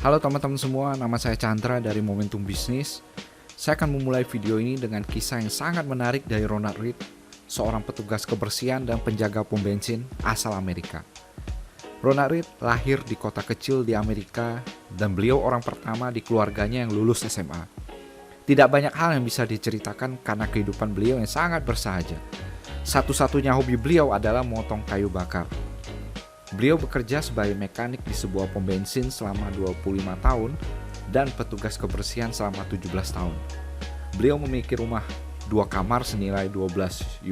Halo teman-teman semua, nama saya Chandra dari Momentum Bisnis. Saya akan memulai video ini dengan kisah yang sangat menarik dari Ronald Read, seorang petugas kebersihan dan penjaga pom bensin asal Amerika. Ronald Read lahir di kota kecil di Amerika dan beliau orang pertama di keluarganya yang lulus SMA. Tidak banyak hal yang bisa diceritakan karena kehidupan beliau yang sangat bersahaja. Satu-satunya hobi beliau adalah memotong kayu bakar. Beliau bekerja sebagai mekanik di sebuah pom bensin selama 25 tahun dan petugas kebersihan selama 17 tahun. Beliau memiliki rumah 2 kamar senilai 12.000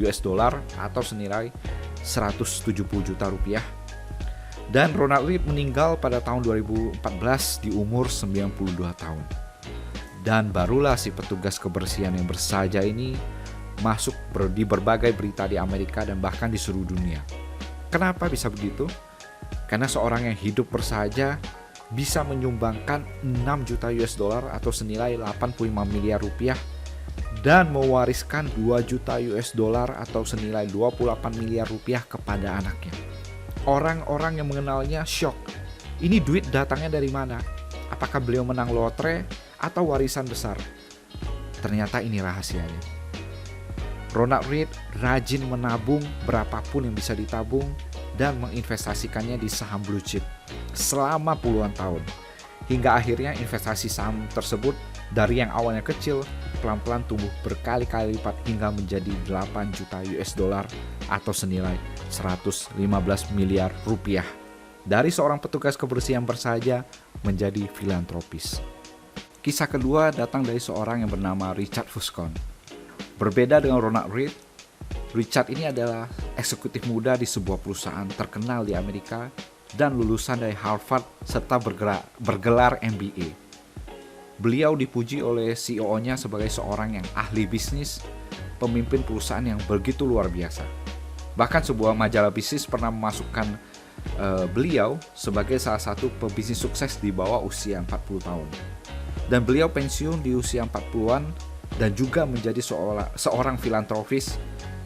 US dollar atau senilai 170 juta rupiah. Dan Ronald Read meninggal pada tahun 2014 di umur 92 tahun. Dan barulah si petugas kebersihan yang bersahaja ini masuk di berbagai berita di Amerika dan bahkan di seluruh dunia. Kenapa bisa begitu? Karena seorang yang hidup bersahaja bisa menyumbangkan 6 juta US dollar atau senilai 85 miliar rupiah dan mewariskan 2 juta US dollar atau senilai 28 miliar rupiah kepada anaknya. Orang-orang yang mengenalnya syok. Ini duit datangnya dari mana? Apakah beliau menang lotre atau warisan besar? Ternyata ini rahasianya. Ronald Read rajin menabung berapapun yang bisa ditabung dan menginvestasikannya di saham blue chip selama puluhan tahun. Hingga akhirnya investasi saham tersebut dari yang awalnya kecil pelan-pelan tumbuh berkali-kali lipat hingga menjadi 8 juta US dollar atau senilai 115 miliar rupiah. Dari seorang petugas kebersihan bersahaja menjadi filantropis. Kisah kedua datang dari seorang yang bernama Richard Fuscon. Berbeda dengan Ronald Read, Richard ini adalah eksekutif muda di sebuah perusahaan terkenal di Amerika dan lulusan dari Harvard serta bergelar MBA. Beliau dipuji oleh CEO-nya sebagai seorang yang ahli bisnis, pemimpin perusahaan yang begitu luar biasa. Bahkan sebuah majalah bisnis pernah memasukkan beliau sebagai salah satu pebisnis sukses di bawah usia 40 tahun. Dan beliau pensiun di usia 40-an dan juga menjadi seorang filantropis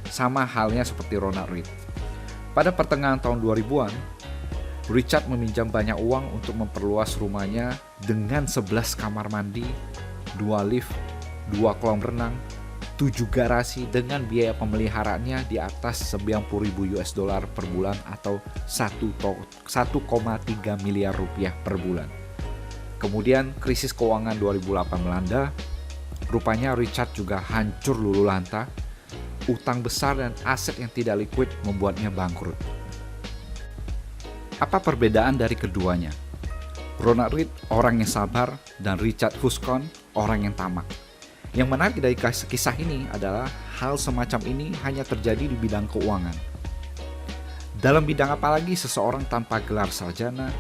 sama halnya seperti Ronald Read. Pada pertengahan tahun 2000-an, Richard meminjam banyak uang untuk memperluas rumahnya dengan 11 kamar mandi, 2 lift, 2 kolam renang, 7 garasi dengan biaya pemeliharaannya di atas 90.000 US dollar per bulan atau 1,3 miliar rupiah per bulan. Kemudian krisis keuangan 2008 melanda. Rupanya Richard juga hancur lulu lanta, utang besar dan aset yang tidak liquid membuatnya bangkrut. Apa perbedaan dari keduanya? Ronald Read orang yang sabar dan Richard Fuscon orang yang tamak. Yang menarik dari kisah ini adalah hal semacam ini hanya terjadi di bidang keuangan. Dalam bidang apa lagi seseorang tanpa gelar sarjana,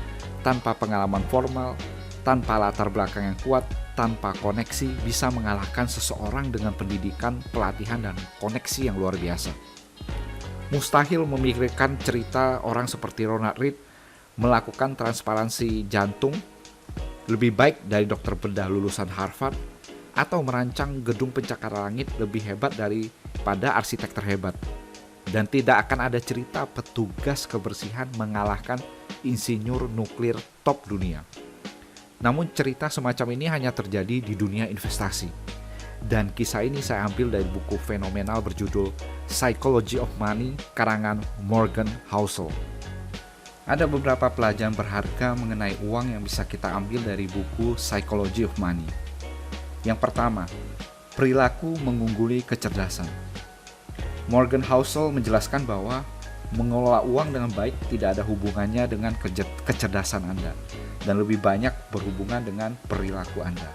tanpa pengalaman formal, tanpa latar belakang yang kuat, tanpa koneksi bisa mengalahkan seseorang dengan pendidikan, pelatihan, dan koneksi yang luar biasa. Mustahil memikirkan cerita orang seperti Ronald Read melakukan transparansi jantung lebih baik dari dokter bedah lulusan Harvard atau merancang gedung pencakar langit lebih hebat daripada arsitek terhebat. Dan tidak akan ada cerita petugas kebersihan mengalahkan insinyur nuklir top dunia. Namun cerita semacam ini hanya terjadi di dunia investasi. Dan kisah ini saya ambil dari buku fenomenal berjudul Psychology of Money karangan Morgan Housel. Ada beberapa pelajaran berharga mengenai uang yang bisa kita ambil dari buku Psychology of Money. Yang pertama, perilaku mengungguli kecerdasan. Morgan Housel menjelaskan bahwa mengelola uang dengan baik tidak ada hubungannya dengan kecerdasan Anda dan lebih banyak berhubungan dengan perilaku Anda.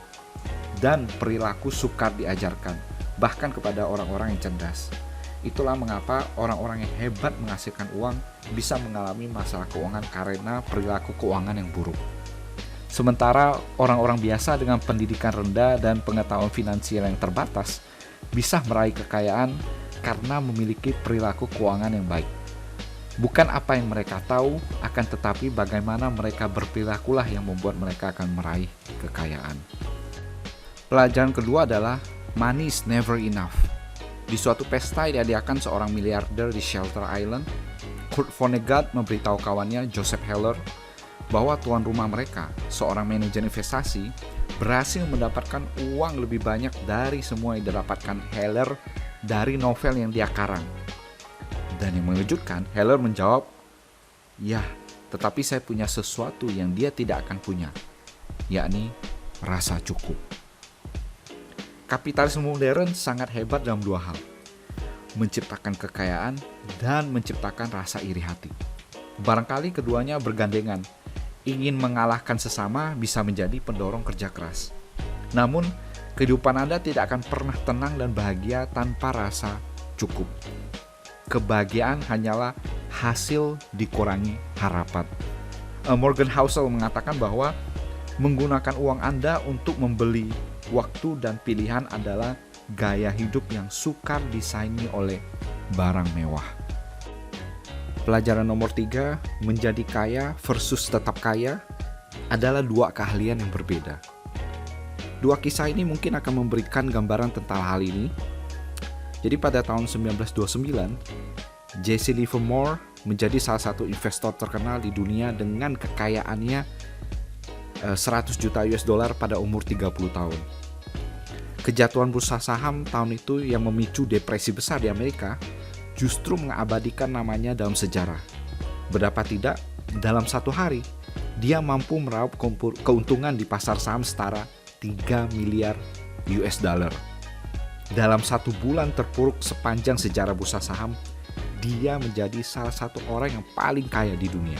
Dan perilaku sukar diajarkan, bahkan kepada orang-orang yang cerdas. Itulah mengapa orang-orang yang hebat menghasilkan uang bisa mengalami masalah keuangan karena perilaku keuangan yang buruk. Sementara orang-orang biasa dengan pendidikan rendah dan pengetahuan finansial yang terbatas bisa meraih kekayaan karena memiliki perilaku keuangan yang baik. Bukan apa yang mereka tahu, akan tetapi bagaimana mereka berperilakulah yang membuat mereka akan meraih kekayaan. Pelajaran kedua adalah money is never enough. Di suatu pesta yang diadakan seorang miliarder di Shelter Island, Kurt Vonnegut memberitahu kawannya Joseph Heller bahwa tuan rumah mereka, seorang manajer investasi, berhasil mendapatkan uang lebih banyak dari semua yang didapatkan Heller dari novel yang dia karang. Dan yang mengejutkan, Heller menjawab, "Ya, tetapi saya punya sesuatu yang dia tidak akan punya, yakni rasa cukup." Kapitalisme modern sangat hebat dalam dua hal, menciptakan kekayaan dan menciptakan rasa iri hati. Barangkali keduanya bergandengan. Ingin mengalahkan sesama bisa menjadi pendorong kerja keras. Namun, kehidupan Anda tidak akan pernah tenang dan bahagia tanpa rasa cukup. Kebahagiaan hanyalah hasil dikurangi harapan. Morgan Housel mengatakan bahwa menggunakan uang Anda untuk membeli waktu dan pilihan adalah gaya hidup yang sukar disaingi oleh barang mewah. Pelajaran nomor 3, menjadi kaya versus tetap kaya adalah dua keahlian yang berbeda. Dua kisah ini mungkin akan memberikan gambaran tentang hal ini. Jadi pada tahun 1929, Jesse Livermore menjadi salah satu investor terkenal di dunia dengan kekayaannya 100 juta US dollar pada umur 30 tahun. Kejatuhan bursa saham tahun itu yang memicu depresi besar di Amerika justru mengabadikan namanya dalam sejarah. Berapa tidak, dalam satu hari, dia mampu meraup keuntungan di pasar saham setara 3 miliar US dollar. Dalam satu bulan terpuruk sepanjang sejarah bursa saham, dia menjadi salah satu orang yang paling kaya di dunia.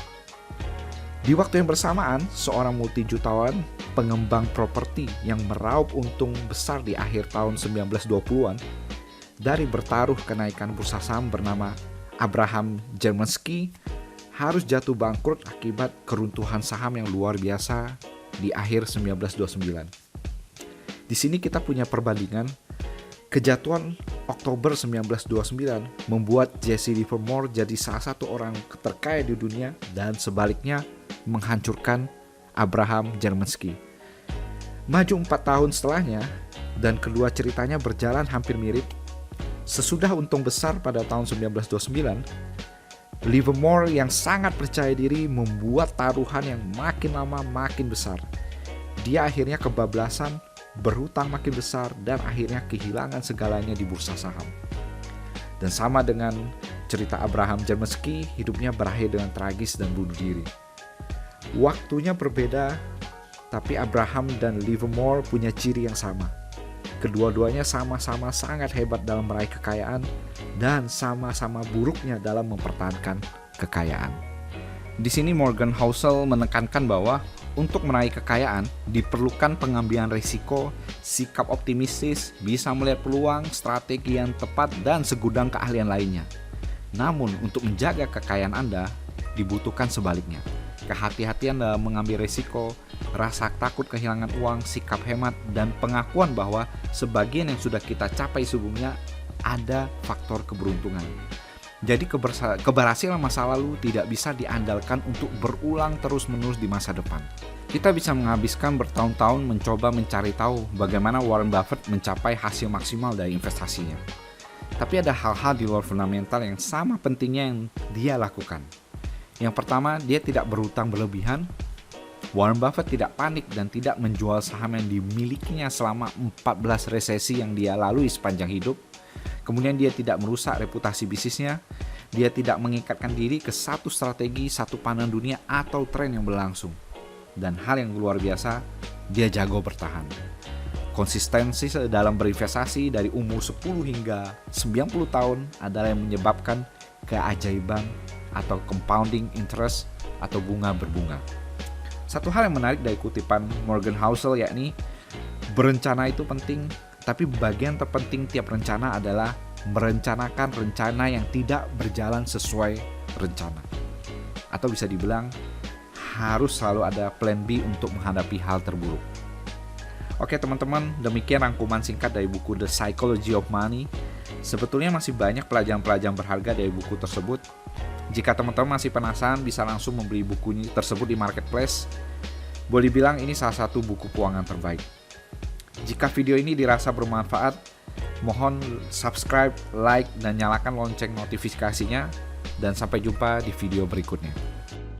Di waktu yang bersamaan, seorang multijutawan pengembang properti yang meraup untung besar di akhir tahun 1920-an dari bertaruh kenaikan bursa saham bernama Abraham Jermensky harus jatuh bangkrut akibat keruntuhan saham yang luar biasa di akhir 1929. Di sini kita punya perbandingan. Kejatuhan Oktober 1929 membuat Jesse Livermore jadi salah satu orang terkaya di dunia dan sebaliknya menghancurkan Abraham Jermensky. Maju 4 tahun setelahnya dan kedua ceritanya berjalan hampir mirip. Sesudah untung besar pada tahun 1929, Livermore yang sangat percaya diri membuat taruhan yang makin lama makin besar. Dia akhirnya kebablasan, berhutang makin besar, dan akhirnya kehilangan segalanya di bursa saham. Dan sama dengan cerita Abraham Jermensky, hidupnya berakhir dengan tragis dan bunuh diri. Waktunya berbeda, tapi Abraham dan Livermore punya ciri yang sama. Kedua-duanya sama-sama sangat hebat dalam meraih kekayaan dan sama-sama buruknya dalam mempertahankan kekayaan. Di sini Morgan Housel menekankan bahwa untuk meraih kekayaan diperlukan pengambilan risiko, sikap optimistis, bisa melihat peluang, strategi yang tepat, dan segudang keahlian lainnya. Namun untuk menjaga kekayaan Anda dibutuhkan sebaliknya. Kehati-hatian dalam mengambil risiko, rasa takut kehilangan uang, sikap hemat, dan pengakuan bahwa sebagian yang sudah kita capai sebelumnya ada faktor keberuntungan. Jadi keberhasilan masa lalu tidak bisa diandalkan untuk berulang terus-menerus di masa depan. Kita bisa menghabiskan bertahun-tahun mencoba mencari tahu bagaimana Warren Buffett mencapai hasil maksimal dari investasinya. Tapi ada hal-hal di luar fundamental yang sama pentingnya yang dia lakukan. Yang pertama, dia tidak berhutang berlebihan. Warren Buffett tidak panik dan tidak menjual saham yang dimilikinya selama 14 resesi yang dia lalui sepanjang hidup. Kemudian dia tidak merusak reputasi bisnisnya. Dia tidak mengikatkan diri ke satu strategi, satu pandangan dunia atau tren yang berlangsung. Dan hal yang luar biasa, dia jago bertahan. Konsistensi dalam berinvestasi dari umur 10 hingga 90 tahun adalah yang menyebabkan keajaiban atau compounding interest atau bunga berbunga. Satu hal yang menarik dari kutipan Morgan Housel yakni berencana itu penting, tapi bagian terpenting tiap rencana adalah merencanakan rencana yang tidak berjalan sesuai rencana. Atau bisa dibilang harus selalu ada plan B untuk menghadapi hal terburuk. Oke teman-teman, demikian rangkuman singkat dari buku The Psychology of Money. Sebetulnya masih banyak pelajaran-pelajaran berharga dari buku tersebut. Jika teman-teman masih penasaran, bisa langsung membeli buku tersebut di marketplace. Boleh bilang ini salah satu buku keuangan terbaik. Jika video ini dirasa bermanfaat, mohon subscribe, like, dan nyalakan lonceng notifikasinya. Dan sampai jumpa di video berikutnya.